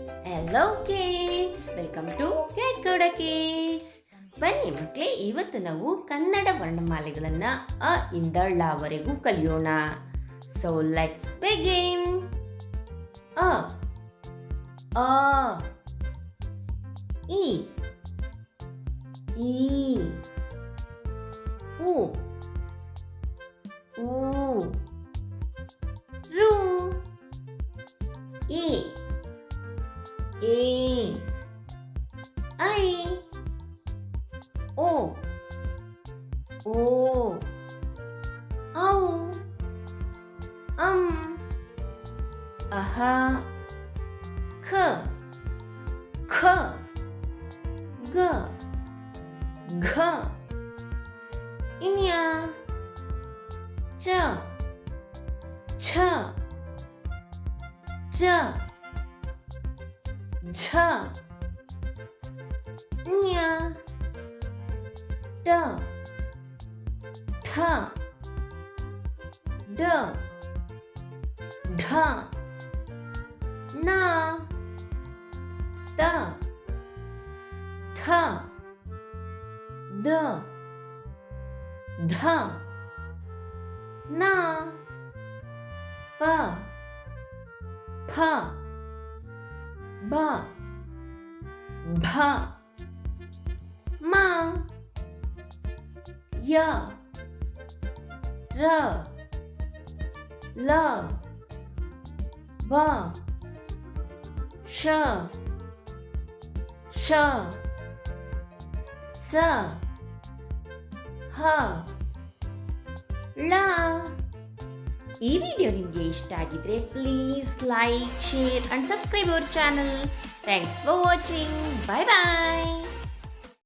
Hello kids, welcome to cat Gowda kids. ಬನ್ನಿ ಮಕ್ಕಳೇ, ಇವತ್ತು ನಾವು ಕನ್ನಡ ವರ್ಣಮಾಲೆಗಳನ್ನು ಅ ಇಂದ ಳವರೆಗೂ ಕಲಿಯೋಣ. So let's begin. ಅ ಆ ಇ ಈ ಉ ಊ ರು ಇ ಎ ಐ ಓ ಓ ಔ ಅಂ ಅಹ ಖ ಖ ಗ ಘ ಇನ್ಯ ಚ ಛ ಜ ಝ ಞ ಟ ಠ ಡ ಢ ಣ ತ ಥ ದ ಧ ನ ಪ ಫ ಬ ಭ ಮ ಯ ರ ಲ ವ ಶ ಶ ಸ ಹ ಳ. ಈ ವಿಡಿಯೋ ನಿಮಗೆ ಇಷ್ಟ ಆಗಿದ್ರೆ please like, share and subscribe our channel. Thanks for watching. Bye bye.